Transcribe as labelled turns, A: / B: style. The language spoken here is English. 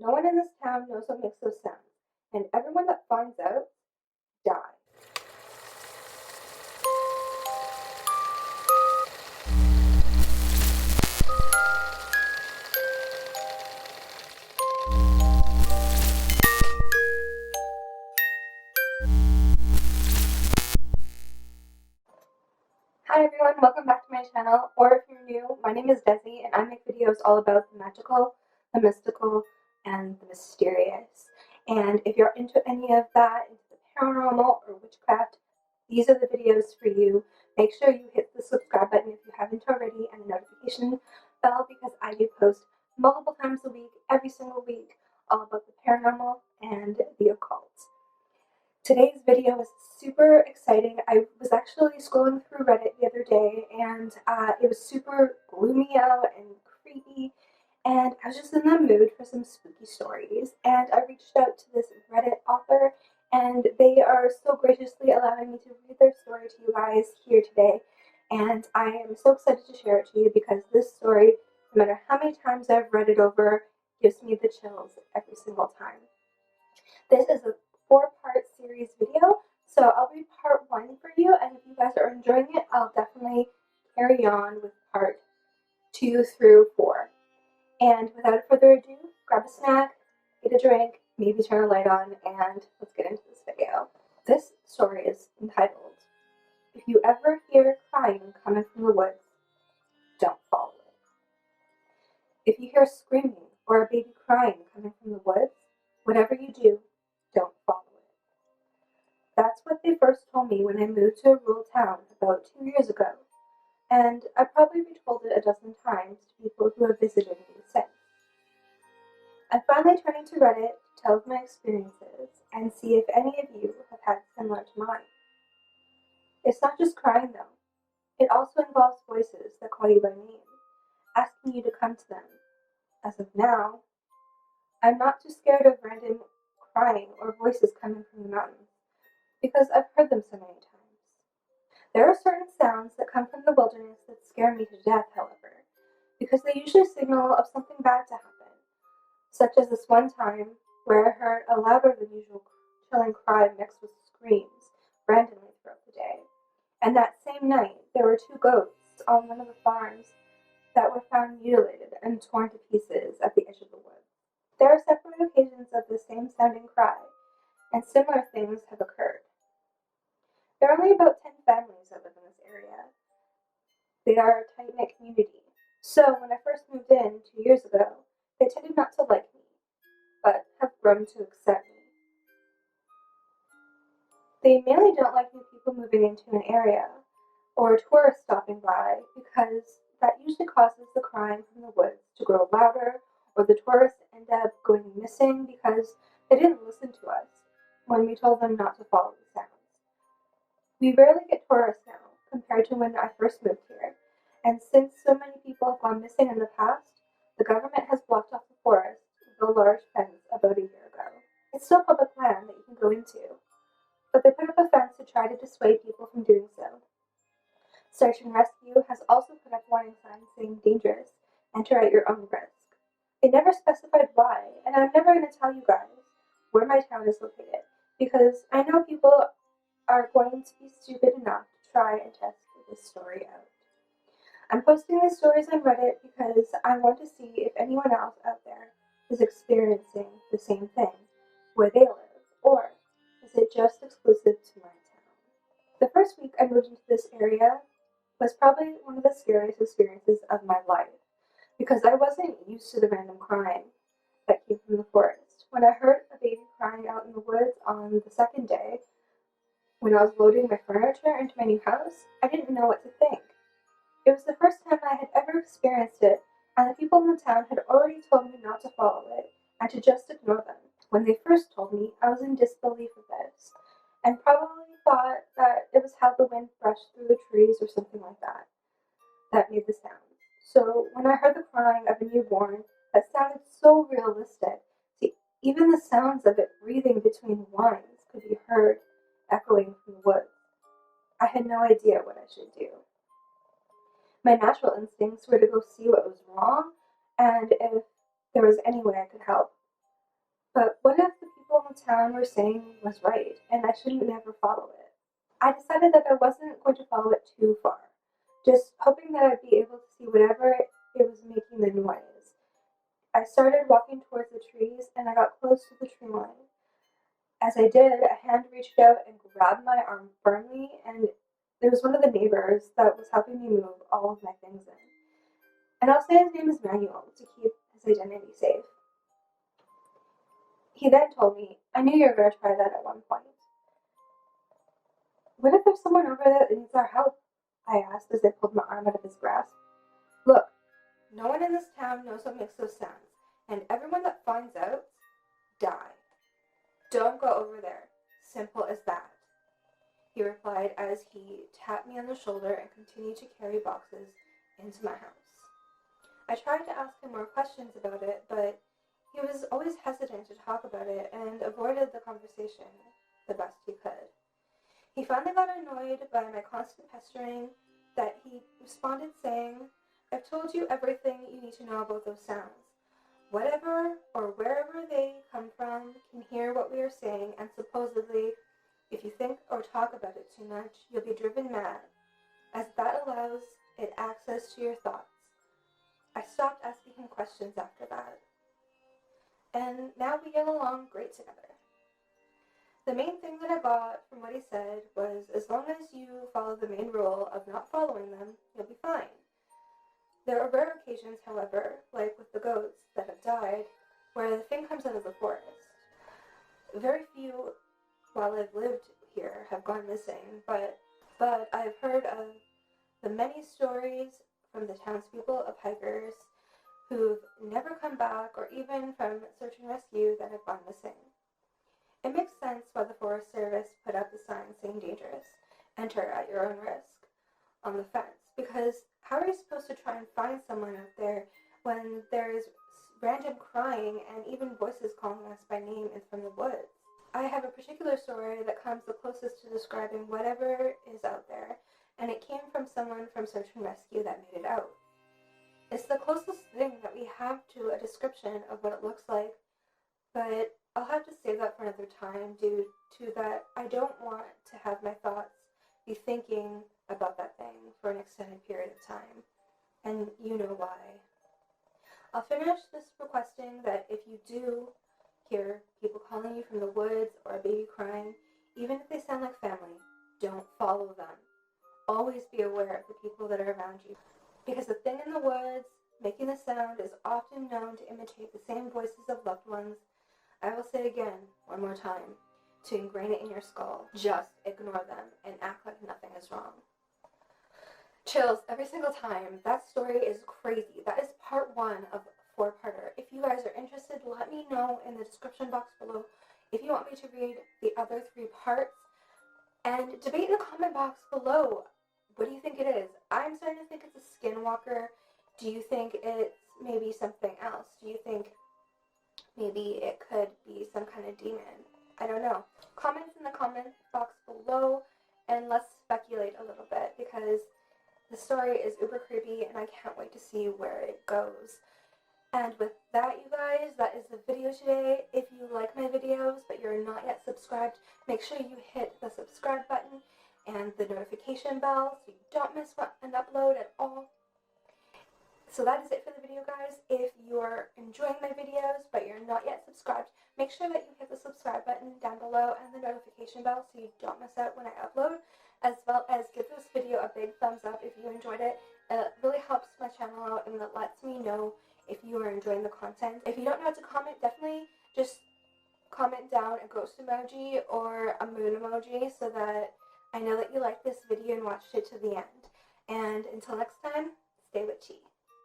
A: No one in this town knows what makes those sounds, and everyone that finds out, dies. Hi everyone, welcome back to my channel, or if you're new, my name is Dezi and I make videos all about the magical, the mystical, and the mysterious. And if you're into any of that, into the paranormal or witchcraft, these are the videos for you. Make sure you hit the subscribe button if you haven't already and the notification bell because I do post multiple times a week, every single week, all about the paranormal and the occult. Today's video is super exciting. I was actually scrolling through Reddit the other day and it was super gloomy out and creepy, and I was just in the mood for some spooky stories, and I reached out to this Reddit author and they are so graciously allowing me to read their story to you guys here today, and I am so excited to share it to you because this story, no matter how many times I've read it over, gives me the chills every single time. This is a 4-part series video, so I'll read part 1 for you, and if you guys are enjoying it, I'll definitely carry on with part 2 through 4. And without further ado, grab a snack, get a drink, maybe turn a light on, and let's get into this video. This story is entitled, "If You Ever Hear Crying Coming from the Woods, Don't Follow It." If you hear screaming or a baby crying coming from the woods, whatever you do, don't follow it. That's what they first told me when I moved to a rural town about 2 years ago, and I've probably retold it a dozen times to people who have visited me since. I'm finally turning to Reddit to tell of my experiences and see if any of you have had similar to mine. It's not just crying though. It also involves voices that call you by name, asking you to come to them. As of now, I'm not too scared of random crying or voices coming from the mountains, because I've heard them so many times. There are certain sounds that come from the wilderness that scare me to death, however, because they usually signal of something bad to happen, such as this one time where I heard a louder than usual chilling cry mixed with screams randomly throughout the day. And that same night, there were 2 goats on one of the farms that were found mutilated and torn to pieces at the edge of the woods. There are separate occasions of the same sounding cry, and similar things have occurred. There are only about 10 families that live in this area. They are a tight-knit community. So when I first moved in 2 years ago, they tended not to like me, but have grown to accept me. They mainly don't like new people moving into an area, or tourists stopping by, because that usually causes the crying from the woods to grow louder, or the tourists end up going missing because they didn't listen to us when we told them not to follow the sounds. We rarely get tourists now compared to when I first moved here, and since so many people have gone missing in the past, the government has blocked off the forest with a large fence about a year ago. It's still public land that you can go into, but they put up a fence to try to dissuade people from doing so. Search and Rescue has also put up warning signs saying dangerous, enter at your own risk. They never specified why, and I'm never going to tell you guys where my town is located, because I know people are going to be stupid enough to try and test this story out. I'm posting these stories on Reddit because I want to see if anyone else out there is experiencing the same thing where they live, or is it just exclusive to my town? The first week I moved into this area was probably one of the scariest experiences of my life, because I wasn't used to the random crying that came from the forest. When I heard a baby crying out in the woods on the second day, when I was loading my furniture into my new house, I didn't know what to think. It was the first time I had ever experienced it, and the people in the town had already told me not to follow it and to just ignore them. When they first told me, I was in disbelief of this, and probably thought that it was how the wind brushed through the trees or something like that that made the sound. So when I heard the crying of a newborn that sounded so realistic, see, even the sounds of it breathing between whines could be heard echoing from the woods. I had no idea what I should do. My natural instincts were to go see what was wrong and if there was any way I could help. But what if the people in the town were saying was right, and I shouldn't never follow it? I decided that I wasn't going to follow it too far, just hoping that I'd be able to see whatever it was making the noise. I started walking towards the trees, and I got close to the tree line. As I did, a hand reached out and grabbed my arm firmly, and it was one of the neighbors that was helping me move all of my things in. And I'll say his name is Manuel to keep his identity safe. He then told me, I knew you were going to try that at one point. What if there's someone over there that needs our help? I asked as I pulled my arm out of his grasp. Look, no one in this town knows what makes those sounds, and everyone that finds out, die. Don't go over there. Simple as that. He replied as he tapped me on the shoulder and continued to carry boxes into my house. I tried to ask him more questions about it, but he was always hesitant to talk about it and avoided the conversation the best he could. He finally got annoyed by my constant pestering that he responded saying, I've told you everything you need to know about those sounds. Whatever or wherever they come from can hear what we are saying, and supposedly, if you think or talk about it too much, you'll be driven mad, as that allows it access to your thoughts. I stopped asking him questions after that, and now we get along great together. The main thing that I got from what he said was, as long as you follow the main rule of not following them, you'll be fine. There are rare occasions, however, like with the goats that have died, where the thing comes out of the forest. Very few, while I've lived here, have gone missing, but I've heard of the many stories from the townspeople of hikers who've never come back, or even from search and rescue that have gone missing. It makes sense why the Forest Service put up the sign saying dangerous, enter at your own risk, on the fence, because how are you supposed to try and find someone out there when there's random crying and even voices calling us by name from the woods? I have a particular story that comes the closest to describing whatever is out there, and it came from someone from search and rescue that made it out. It's the closest thing that we have to a description of what it looks like, but I'll have to save that for another time due to that I don't want to have my thoughts be thinking about that thing for an extended period of time, and you know why. I'll finish this requesting that if you do hear people calling you from the woods or a baby crying, even if they sound like family, don't follow them. Always be aware of the people that are around you, because the thing in the woods making the sound is often known to imitate the same voices of loved ones. I will say again, one more time, to ingrain it in your skull, just ignore them and act like nothing is wrong. Chills every single time. That story is crazy. That is part 1 of a 4-parter. If you guys are interested, let me know in the description box below if you want me to read the other 3 parts. And debate in the comment box below. What do you think it is? I'm starting to think it's a skinwalker. Do you think it's maybe something else? Do you think maybe it could be some kind of demon? I don't know. Comments in the comment box below, and let's speculate a little bit, because the story is uber creepy and I can't wait to see where it goes. And with that, you guys, that is the video today. If you like my videos but you're not yet subscribed, make sure you hit the subscribe button and the notification bell so you don't miss an upload at all. So that is it for the video, guys. If you're enjoying my videos but you're not yet subscribed, make sure that you hit the subscribe button down below and the notification bell so you don't miss out when I upload, as well as give this video a big thumbs up if you enjoyed it. It really helps my channel out and it lets me know if you are enjoying the content. If you don't know how to comment, definitely just comment down a ghost emoji or a moon emoji so that I know that you liked this video and watched it to the end. And until next time, stay witchy.